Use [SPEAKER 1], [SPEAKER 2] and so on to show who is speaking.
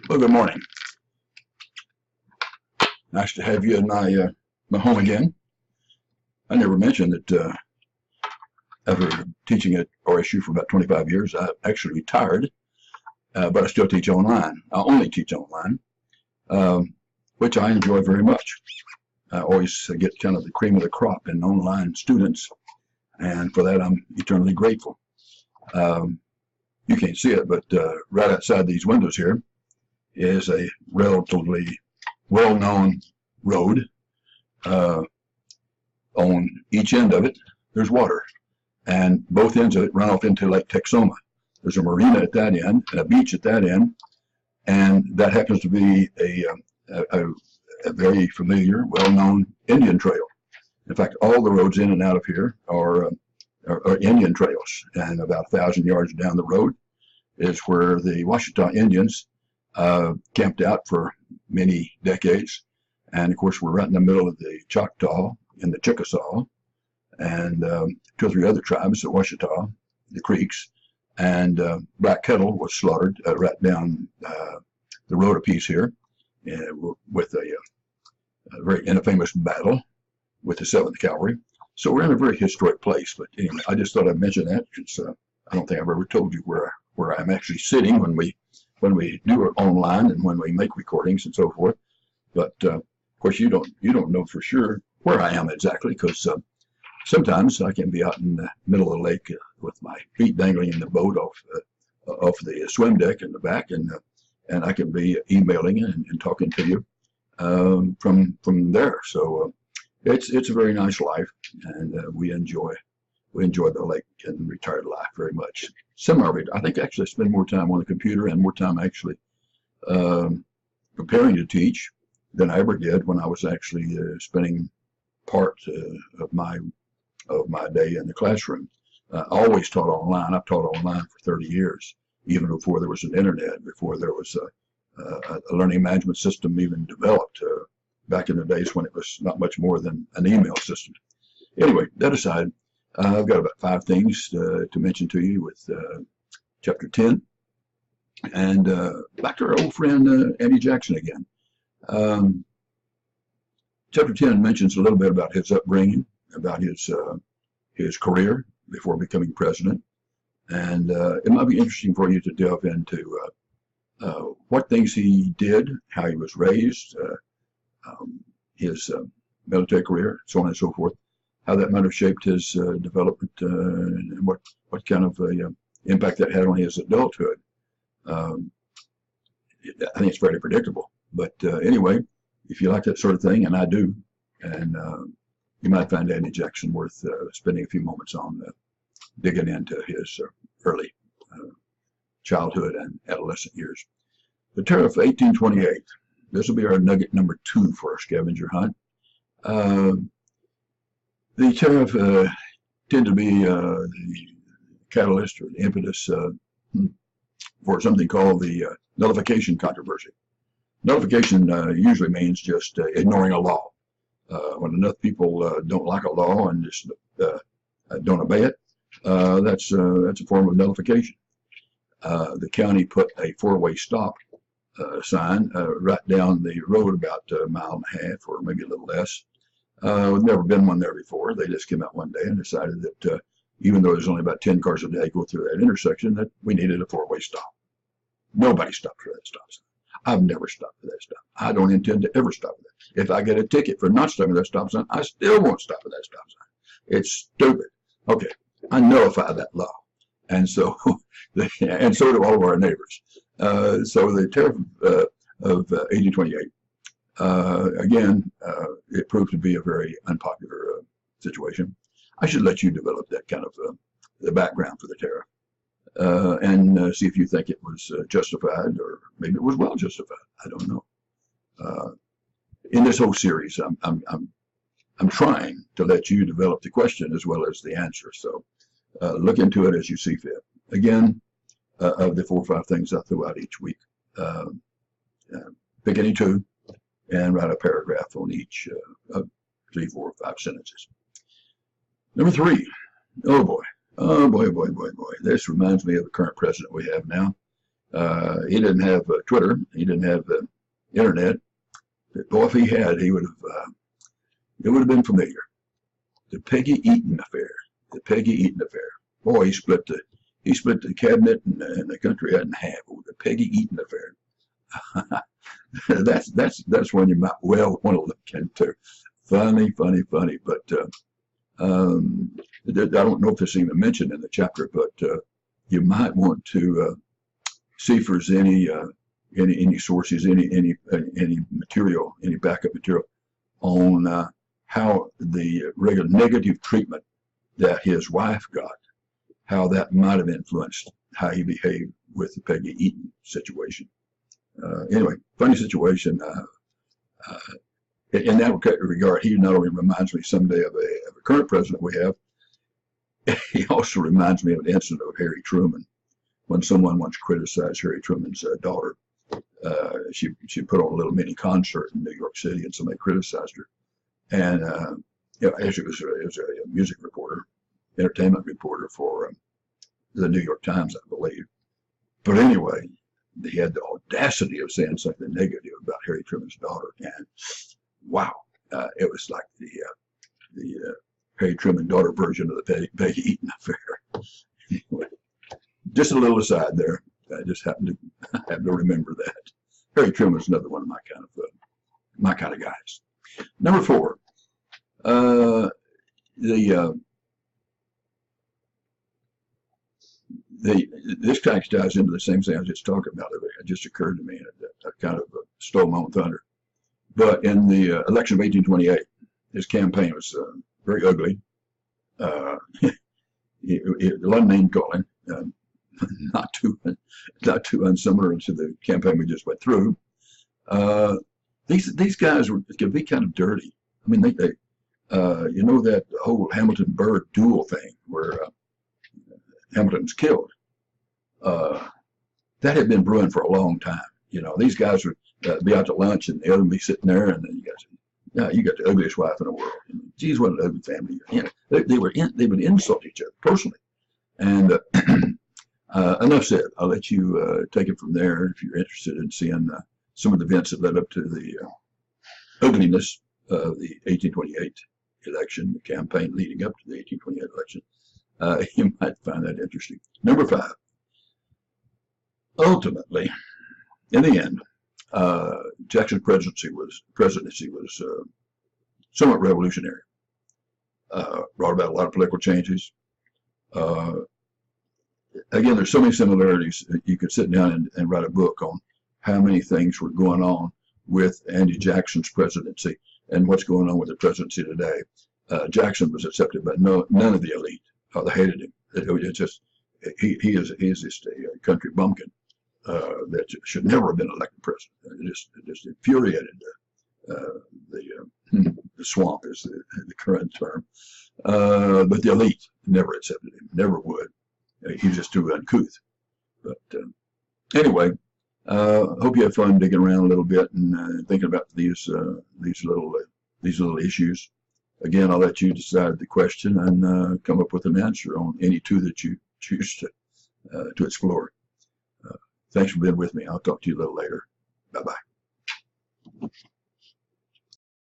[SPEAKER 1] Well, good morning. Nice to have you in my home again. I never mentioned that after teaching at RSU for about 25 years, I actually retired, but I still teach online. I only teach online, which I enjoy very much. I always get kind of the cream of the crop in online students, and for that I'm eternally grateful. You can't see it, but right outside these windows here is a relatively well-known road. On each end of it, there's water, and both ends of it run off into Lake Texoma. There's a marina at that end and a beach at that end, and that happens to be a very familiar, well-known Indian trail. In fact, all the roads in and out of here are Indian trails, and about 1,000 yards down the road is where the Washita Indians camped out for many decades. And of course, we're right in the middle of the Choctaw and the Chickasaw, and 2 or 3 other tribes, the Washita, the Creeks, and Black Kettle was slaughtered right down the road a piece here with a very infamous battle with the 7th Cavalry. So we're in a very historic place. But anyway, I just thought I'd mention that because I don't think I've ever told you where I'm actually sitting when we do it online and when we make recordings and so forth. But of course, you don't know for sure where I am exactly, because sometimes I can be out in the middle of the lake with my feet dangling in the boat off the swim deck in the back, and I can be emailing and talking to you from there. So it's a very nice life, and we enjoy the lake and retired life very much. I think actually I spend more time on the computer and more time actually preparing to teach than I ever did when I was actually spending part of my day in the classroom. I always taught online. I've taught online for 30 years, even before there was an internet, before there was a learning management system even developed, back in the days when it was not much more than an email system. Anyway, that aside, I've got about 5 things to mention to you with chapter 10. And back to our old friend Andy Jackson again. Chapter 10 mentions a little bit about his upbringing, about his career before becoming president, and it might be interesting for you to delve into what things he did, how he was raised, his military career, so on and so forth, how that might have shaped his development, and what kind of impact that had on his adulthood. I think it's fairly predictable, but anyway, if you like that sort of thing, and I do, and you might find Andy Jackson worth spending a few moments on digging into his early childhood and adolescent years. The Tariff of 1828. This will be our nugget number 2 for our scavenger hunt. The tariff tended to be the catalyst or the impetus for something called the nullification controversy. Nullification usually means just ignoring a law. When enough people don't like a law and just don't obey it, that's a form of nullification. The county put a 4-way stop sign right down the road about a mile and a half, or maybe a little less. There's never been one there before. They just came out one day and decided that even though there's only about 10 cars a day go through that intersection, that we needed a 4-way stop. Nobody stopped for that stop sign. I've never stopped for that stop. I don't intend to ever stop for that. If I get a ticket for not stopping for that stop sign, I still won't stop for that stop sign. It's stupid. Okay, I nullify that law, and so and so do all of our neighbors. So the tariff of 1828, again, it proved to be a very unpopular situation. I should let you develop that kind of the background for the tariff. And see if you think it was justified, or maybe it was well justified. I don't know. In this whole series, I'm trying to let you develop the question as well as the answer. So look into it as you see fit. Again, of the 4 or 5 things I throw out each week, pick any 2 and write a paragraph on each of 3, 4, 5 sentences. Number 3. Oh boy. Oh boy, boy, boy, boy. This reminds me of the current president we have now. He didn't have Twitter. He didn't have internet. But boy, if he had, he would have. It would have been familiar. The Peggy Eaton affair. The Peggy Eaton affair. Boy, he split the cabinet and the country in half over the Peggy Eaton affair. that's one you might well want to look into. Funny. But I don't know if it's even mentioned in the chapter, but you might want to see if there's any sources, any material, any backup material on how the regular negative treatment that his wife got, how that might have influenced how he behaved with the Peggy Eaton situation. Anyway, funny situation. In that regard, he not only reminds me someday of a current president we have, he also reminds me of an incident of Harry Truman, when someone once criticized Harry Truman's daughter. She put on a little mini concert in New York City, and somebody criticized her. And actually, it was a music reporter, entertainment reporter for the New York Times, I believe. But anyway, he had the audacity of saying something negative about Harry Truman's daughter, and wow, it was like the Harry Truman daughter version of the Peggy Eaton affair. Anyway, just a little aside there. I just happened to remember that. Harry Truman is another one of my kind of guys. Number 4, this kind of ties into the same thing I was just talking about. It just occurred to me, and I kind of stole my own thunder. But in the election of 1828, his campaign was very ugly. A lot of name calling, not too unsimilar to the campaign we just went through. These guys can be kind of dirty. I mean, they you know, that whole Hamilton-Byrd duel thing where Hamilton was killed. That had been brewing for a long time. You know, these guys would be out to lunch, and the other would be sitting there, and then you guys, yeah, you got the ugliest wife in the world. Geez, what an ugly family. You know, they would insult each other personally. And enough said. I'll let you take it from there if you're interested in seeing some of the events that led up to the ugliness of the 1828 election, the campaign leading up to the 1828 election. You might find that interesting. Number 5. Ultimately, in the end, Jackson's presidency was somewhat revolutionary. Brought about a lot of political changes. Again, there's so many similarities that you could sit down and write a book on how many things were going on with Andy Jackson's presidency and what's going on with the presidency today. Jackson was accepted by none of the elite. They hated him. It's just he is just a country bumpkin that should never have been elected president. It just infuriated the swamp is the current term. But the elite never accepted him. Never would. He was just too uncouth. But anyway, hope you have fun digging around a little bit and thinking about these little issues. Again, I'll let you decide the question and come up with an answer on any two that you choose to explore. Thanks for being with me. I'll talk to you a little later. Bye-bye.